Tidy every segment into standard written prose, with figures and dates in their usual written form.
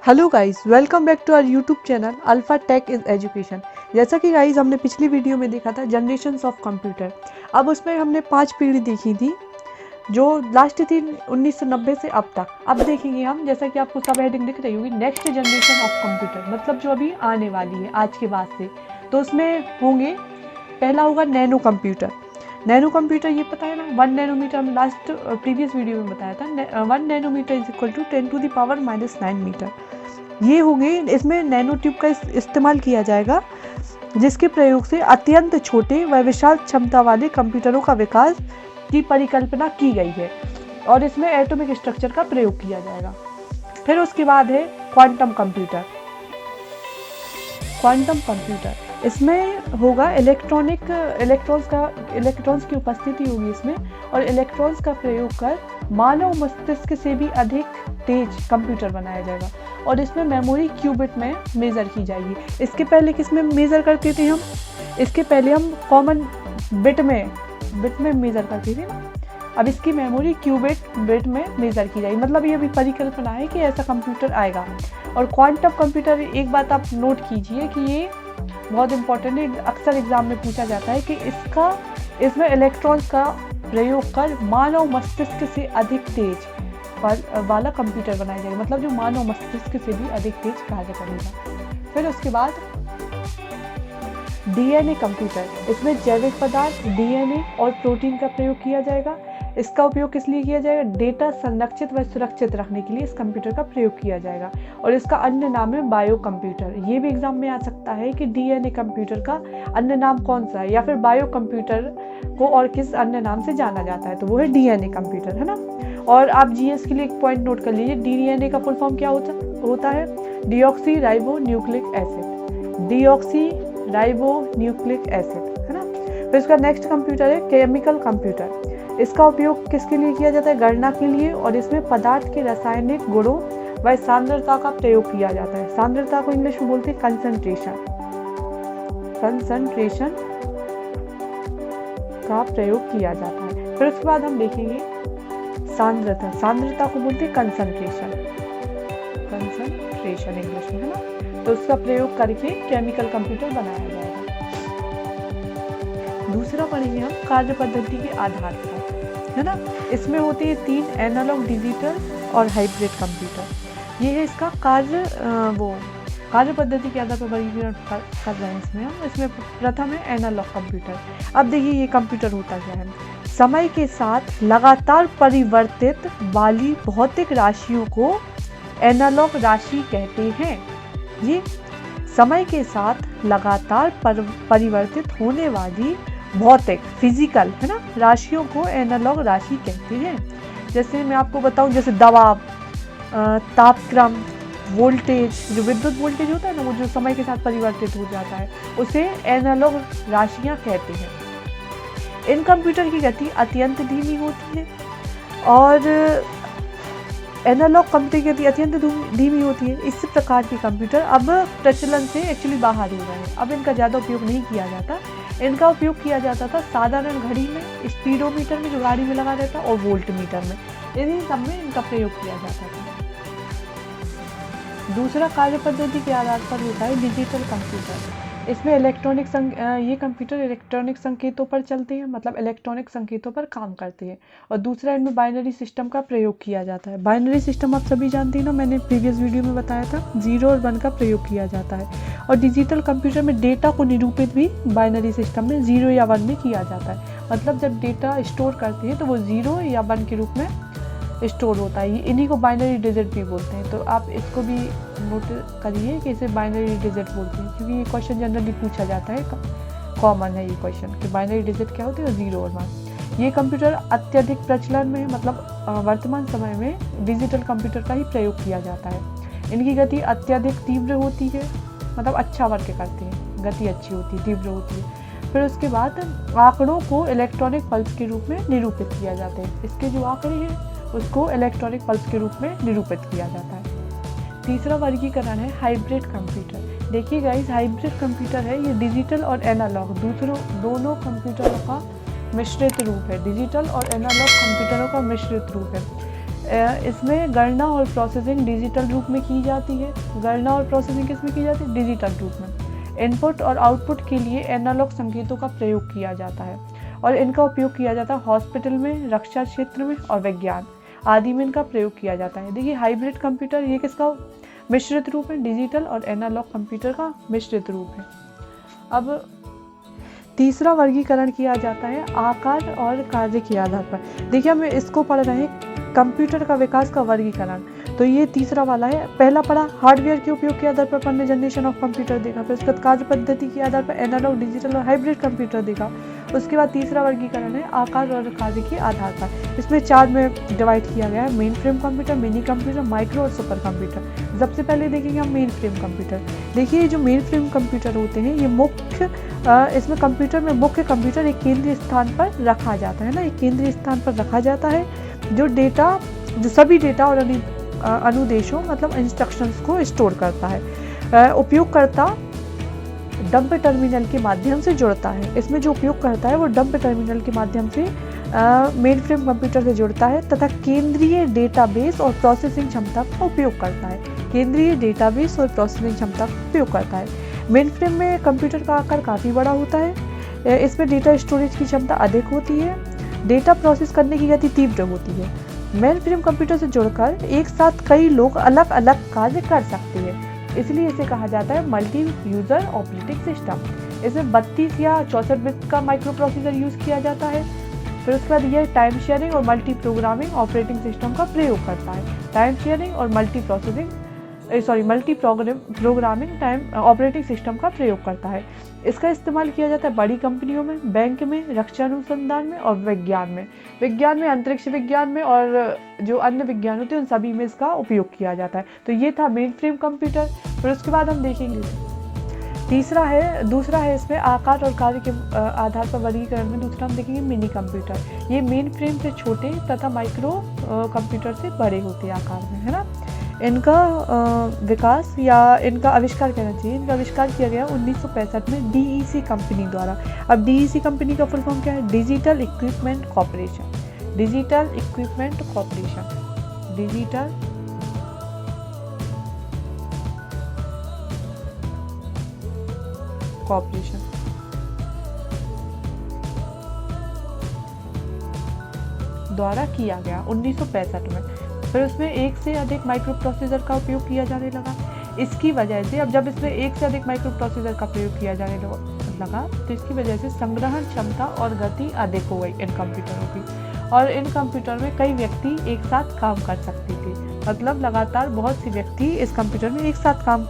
Hello guys, welcome back to our YouTube channel Alpha Tech is education. जैसा कि guys हमने पिछली video में देखा था जनरेशन्स ऑफ कंप्यूटर। अब उसमें हमने 5 पीढ़ी देखी थी जो लास्ट थी 1990 से अब तक। अब देखेंगे हम, जैसा कि आपको सब हेडिंग दिख रही होगी, नेक्स्ट जनरेशन ऑफ कंप्यूटर, मतलब जो अभी आने वाली है आज के बाद से। तो उसमें होंगे, पहला होगा नैनो कंप्यूटर। नैनो कंप्यूटर ये पता है ना, 1 नैनोमीटर, हम लास्ट प्रीवियस वीडियो में बताया था। 1 nanometre is equal to 10⁻⁻9 metre. ये होंगे, इसमें नैनो ट्यूब का इस्तेमाल किया जाएगा, जिसके प्रयोग से अत्यंत छोटे व विशाल क्षमता वाले कंप्यूटरों का विकास की परिकल्पना की गई है और इसमें एटॉमिक स्ट्रक्चर का प्रयोग किया जाएगा। फिर उसके बाद है क्वांटम कंप्यूटर। क्वांटम कंप्यूटर, इसमें होगा इलेक्ट्रॉन्स की उपस्थिति होगी इसमें, और इलेक्ट्रॉन्स का प्रयोग कर मानव मस्तिष्क से भी अधिक तेज कंप्यूटर बनाया जाएगा और इसमें मेमोरी क्यूबिट में मेज़र की जाएगी। इसके पहले किस में मेज़र करते थे हम? इसके पहले हम कॉमन बिट में मेज़र करते थे ना। अब इसकी मेमोरी क्यूबिट बिट में मेज़र की जाएगी, मतलब ये अभी परिकल्पना है कि ऐसा कंप्यूटर आएगा। और क्वांटम कंप्यूटर, एक बात आप नोट कीजिए कि ये बहुत इंपॉर्टेंट है, अक्सर एग्जाम में पूछा जाता है कि इसमें इलेक्ट्रॉन्स का प्रयोग कर मानव मस्तिष्क से अधिक तेज वाला कंप्यूटर बनाया जाएगा, मतलब जो मानव मस्तिष्क से भी अधिक तेज कार्य करेगा। फिर उसके बाद डीएनए कंप्यूटर, इसमें जैविक पदार्थ डीएनए और प्रोटीन का प्रयोग किया जाएगा। इसका उपयोग किस लिए किया जाएगा? डेटा संरक्षित व सुरक्षित रखने के लिए इस कंप्यूटर का प्रयोग किया जाएगा और इसका अन्य नाम है बायो कंप्यूटर। ये भी एग्जाम में आ सकता है कि डीएनए कंप्यूटर का अन्य नाम कौन सा है, या फिर बायो कंप्यूटर को और किस अन्य नाम से जाना जाता है, तो वो है डीएनए कंप्यूटर, है ना। और आप जीएस के लिए एक पॉइंट नोट कर लीजिए, डीएनए का फुल फॉर्म क्या होता है? Deoxy ribo nucleic acid. Deoxy ribo nucleic acid, है ना। फिर इसका नेक्स्ट कंप्यूटर है केमिकल कंप्यूटर। इसका उपयोग किसके लिए किया जाता है? गणना के लिए, और इसमें पदार्थ के रासायनिक गुणों व सांद्रता का प्रयोग किया जाता है। सांद्रता को इंग्लिश में बोलते हैं कंसंट्रेशन का प्रयोग किया जाता है। फिर उसके बाद हम देखेंगे सांद्रता को बोलते हैं कंसंट्रेशन इंग्लिश में, है ना। तो उसका प्रयोग करके केमिकल कंप्यूटर बनाया जाएगा। दूसरा पढ़ेंगे हम कार्य पद्धति के आधार पर, है ना। इसमें होती है 3 एनालॉग, डिजिटल और हाइब्रिड कंप्यूटर। ये है इसका कार्य पद्धति के आधार पर वर्गीकरण कर रहे हैं इसमें हम। इसमें प्रथम है एनालॉग कंप्यूटर। अब देखिए ये कंप्यूटर होता क्या है? समय के साथ लगातार परिवर्तित वाली भौतिक राशियों को एनालॉग राशि कहते हैं। ये समय के साथ लगातार परिवर्तित होने वाली भौतिक, फिजिकल, है ना, राशियों को एनालॉग राशि कहते हैं। जैसे मैं आपको बताऊं, जैसे दबाव, तापक्रम, वोल्टेज, जो विद्युत वोल्टेज होता है ना, वो जो समय के साथ परिवर्तित हो जाता है, उसे एनालॉग राशियां कहते हैं। इन कंप्यूटर की गति अत्यंत धीमी होती है और एनालॉग कंप्यूटर की गति अत्यंत धीमी होती है। इस प्रकार के कंप्यूटर अब प्रचलन से एक्चुअली बाहर हो गए हैं। अब इनका ज़्यादा उपयोग नहीं किया जाता। इनका उपयोग किया जाता था साधारण घड़ी में, स्पीडोमीटर में जो गाड़ी में लगा रहता, और वोल्ट मीटर में, इन्हीं सब में इनका प्रयोग किया जाता था। दूसरा कार्य पद्धति के आधार पर होता है डिजिटल कंप्यूटर। इसमें ये कंप्यूटर इलेक्ट्रॉनिक संकेतों पर चलते हैं, मतलब इलेक्ट्रॉनिक संकेतों पर काम करते हैं। और दूसरा, इनमें बाइनरी सिस्टम का प्रयोग किया जाता है। बाइनरी सिस्टम आप सभी जानते हैं ना, मैंने प्रीवियस वीडियो में बताया था, 0 और 1 का प्रयोग किया जाता है। और डिजिटल कंप्यूटर में डेटा को निरूपित भी बाइनरी सिस्टम में 0 या 1 में किया जाता है, मतलब जब डेटा स्टोर करते हैं तो वो 0 या 1 के रूप में स्टोर होता है। इन्हीं को बाइनरी डिजिट भी बोलते हैं। तो आप इसको भी नोट करिए कि इसे बाइनरी डिजिट बोलते हैं, क्योंकि ये क्वेश्चन जनरली पूछा जाता है, कॉमन है ये क्वेश्चन कि बाइनरी डिजिट क्या होती है, 0 और 1। ये कंप्यूटर अत्यधिक प्रचलन में, मतलब वर्तमान समय में डिजिटल कंप्यूटर का ही प्रयोग किया जाता है। इनकी गति अत्यधिक तीव्र होती है, मतलब अच्छा वर्क करते हैं, गति अच्छी होती है, तीव्र होती है। फिर उसके बाद आंकड़ों को इलेक्ट्रॉनिक पल्स के रूप में निरूपित किया जाता है। इसके जो आंकड़े हैं उसको इलेक्ट्रॉनिक पल्स के रूप में निरूपित किया जाता है। तीसरा वर्गीकरण है हाइब्रिड कंप्यूटर। देखिए गाइस, हाइब्रिड कंप्यूटर है ये डिजिटल और एनालॉग दोनों कंप्यूटरों का मिश्रित रूप है। डिजिटल और एनालॉग कंप्यूटरों का मिश्रित रूप है। इसमें गणना और प्रोसेसिंग डिजिटल रूप में की जाती है। गणना और प्रोसेसिंग किस में की जाती है? डिजिटल रूप में। इनपुट और आउटपुट के लिए एनालॉग संकेतों का प्रयोग किया जाता है और इनका उपयोग किया जाता है हॉस्पिटल में, रक्षा क्षेत्र में और विज्ञान आदि में इनका प्रयोग किया जाता है। देखिए हाइब्रिड कंप्यूटर ये किसका मिश्रित रूप है? डिजिटल और एनालॉग कंप्यूटर का मिश्रित रूप है। अब तीसरा वर्गीकरण किया जाता है आकार और कार्य के आधार पर। देखिए हम इसको पढ़ रहे हैं कंप्यूटर का विकास का वर्गीकरण, तो ये तीसरा वाला है। पहला पढ़ा हार्डवेयर के उपयोग के आधार पर पढ़ने जनरेशन ऑफ कंप्यूटर देखा, फिर उसके बाद कार्य पद्धति के आधार पर एनालॉग, डिजिटल और हाइब्रिड कंप्यूटर देखा। उसके बाद तीसरा वर्गीकरण है आकार और कार्य के आधार पर। इसमें 4 में डिवाइड किया गया है, main frame computer, mini computer, micro और सुपर कंप्यूटर। सबसे पहले देखेंगे हम मेन फ्रेम कंप्यूटर। देखिए जो मेन फ्रेम कंप्यूटर होते हैं ये मुख्य इसमें कंप्यूटर में मुख्य कंप्यूटर एक केंद्रीय स्थान पर रखा जाता है ना, एक केंद्रीय स्थान पर रखा जाता है जो सभी डेटा और अनुदेशों मतलब इंस्ट्रक्शंस को स्टोर करता है। उपयोगकर्ता डंप टर्मिनल के माध्यम से जुड़ता है। इसमें जो उपयोग करता है वो डंप टर्मिनल के माध्यम से मेन फ्रेम कंप्यूटर से जुड़ता है तथा केंद्रीय डेटाबेस और प्रोसेसिंग क्षमता का उपयोग करता है। केंद्रीय डेटाबेस और प्रोसेसिंग क्षमता का उपयोग करता है। मेन फ्रेम में कंप्यूटर का आकार काफ़ी बड़ा होता है। इसमें डेटा स्टोरेज की क्षमता अधिक होती है। डेटा प्रोसेस करने की गति तीव्र होती है। मेन फ्रेम कंप्यूटर से जुड़कर एक साथ कई लोग अलग अलग कार्य कर सकते हैं, इसलिए इसे कहा जाता है मल्टी यूजर ऑपरेटिंग सिस्टम। इसमें 32 या 64 बिट का माइक्रो प्रोसेसर यूज किया जाता है। फिर उसके बाद यह टाइम शेयरिंग और मल्टी प्रोग्रामिंग ऑपरेटिंग सिस्टम का प्रयोग करता है। टाइम शेयरिंग और multi programming time operating system का प्रयोग करता है। इसका इस्तेमाल किया जाता है बड़ी कंपनियों में, बैंक में, रक्षा अनुसंधान में और विज्ञान में, अंतरिक्ष विज्ञान में और जो अन्य विज्ञान होते हैं उन सभी में इसका उपयोग किया जाता है। तो ये था मेन फ्रेम कंप्यूटर। फिर उसके बाद हम देखेंगे दूसरा है इसमें आकार और कार्य के आधार पर वर्गीकरण में दूसरा हम देखेंगे मिनी कंप्यूटर। ये मेन फ्रेम से छोटे तथा माइक्रो कंप्यूटर से बड़े होते हैं आकार में, है ना। इनका विकास या इनका आविष्कार कहना चाहिए, इनका आविष्कार किया गया 1965 में DEC कंपनी द्वारा। अब DEC कंपनी का फुल फॉर्म क्या है? Digital equipment corporation. द्वारा किया गया 1965 में। फिर उसमें एक से अधिक माइक्रो प्रोसेसर का उपयोग किया जाने लगा। इसकी वजह से अब जब इसमें एक से अधिक माइक्रो प्रोसेसर का प्रयोग किया जाने लगा तो इसकी वजह से संग्रहण क्षमता और गति अधिक हो गई इन कंप्यूटरों की, और इन कंप्यूटर में कई व्यक्ति एक साथ काम कर सकते थे। मतलब लगातार बहुत से व्यक्ति इस कंप्यूटर में एक साथ काम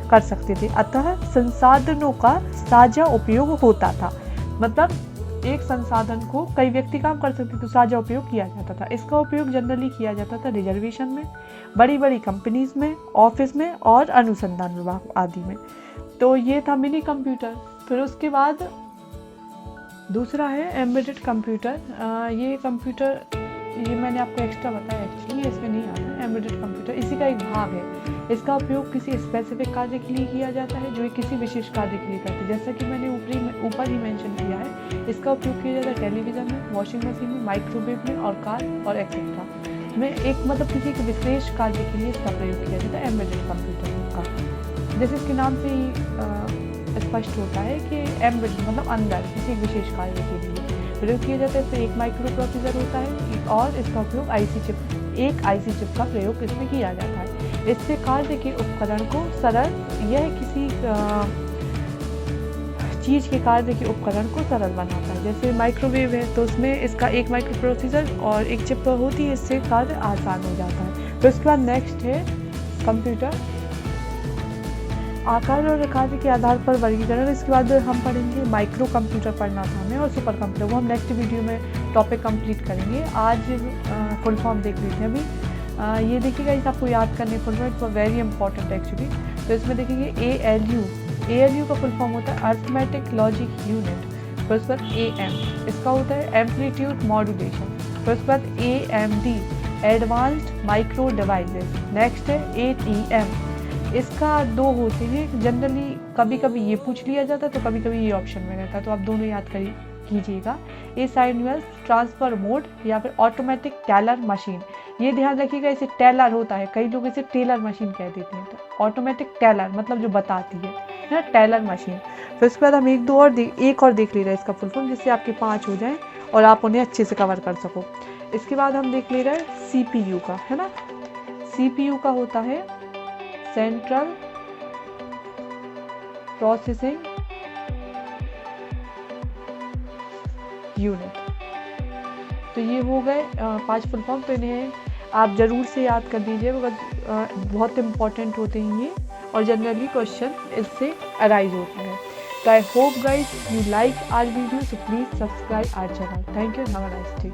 कर सकते थे। अतः संसाधनों का साझा उपयोग होता था। मतलब एक संसाधन को कई व्यक्ति काम कर सकते तो साझा उपयोग किया जाता था। इसका उपयोग जनरली किया जाता था रिजर्वेशन में, बड़ी बड़ी कंपनीज में, ऑफिस में और अनुसंधान विभाग आदि में। तो ये था मिनी कंप्यूटर। फिर उसके बाद दूसरा है एम्बेडेड कंप्यूटर। ये कंप्यूटर ये मैंने आपको एक्स्ट्रा बताया, एक्चुअली इसमें नहीं आता है। एम्बेडेड कंप्यूटर इसी का एक भाग है। इसका उपयोग किसी स्पेसिफिक कार्य के लिए किया जाता है जो किसी विशेष कार्य के लिए करते हैं। जैसा कि मैंने ऊपर ही मेंशन किया है, इसका उपयोग किया जाता है टेलीविज़न में, वॉशिंग मशीन में, माइक्रोवेव में और कार और एक्सेट्रा में। एक मतलब किसी एक विशेष कार्य के लिए इसका प्रयोग किया जाता है एम्बेडेड कंप्यूटर का। जैसे इसके नाम से ही स्पष्ट होता है कि एम्बेडेड मतलब अंदर किसी एक विशेष कार्य के लिए प्रयोग किया जाता है। इसमें एक माइक्रो प्रोसेसर होता है और इसका उपयोग एक आईसी चिप का प्रयोग इसमें किया जाता है। इससे कार्य के उपकरण को सरल, यह किसी चीज़ के कार्य के उपकरण को सरल बनाता है। जैसे माइक्रोवेव है तो उसमें इसका एक माइक्रो प्रोसेसर और एक चिप होती है, इससे कार्य आसान हो जाता है। तो उसके बाद नेक्स्ट है कंप्यूटर आकार और कार्य के आधार पर वर्गीकरण। इसके बाद हम पढ़ेंगे माइक्रो कंप्यूटर पढ़ना था हमें और सुपर कंप्यूटर, वो हम नेक्स्ट वीडियो में टॉपिक कंप्लीट करेंगे। आज फुल फॉर्म देख लेते हैं अभी। ये देखिएगा, इस आपको याद करने full form, it's very important actually. तो इसमें देखेंगे ALU का फुल फॉर्म होता है अर्थमेटिक लॉजिक यूनिट। फिर उसके बाद AM इसका होता है एम्पलीट्यूड मॉड्यूलेशन। फिर उसके बाद AMD advanced micro devices. Next है ATM, इसका 2 होते हैं जनरली, कभी कभी ये पूछ लिया जाता है तो कभी कभी ये ऑप्शन में रहता है, तो आप दोनों याद कीजिएगा। ए साइनवेल्स ट्रांसफर मोड या फिर ऑटोमेटिक टेलर मशीन। ये ध्यान रखिएगा, इसे टेलर होता है, कई लोग इसे टेलर मशीन कह देते हैं। तो ऑटोमेटिक टेलर मतलब जो बताती है ना, टेलर मशीन। फिर उसके बाद हम एक और देख ले रहे हैं इसका फुल फॉर्म, जिससे आपके 5 हो जाएं और आप उन्हें अच्छे से कवर कर सको। इसके बाद हम देख ले रहे हैं CPU का, है ना। CPU का होता है सेंट्रल प्रोसेसिंग यूनिट। तो ये हो गए 5 फुल फॉर्म। तो इन्हें आप ज़रूर से याद कर लीजिए, बहुत इंपॉर्टेंट होते हैं ये, और जनरली क्वेश्चन इससे अराइज होता है। तो I hope guys you like our video, so please subscribe our channel. Thank you, have a nice day.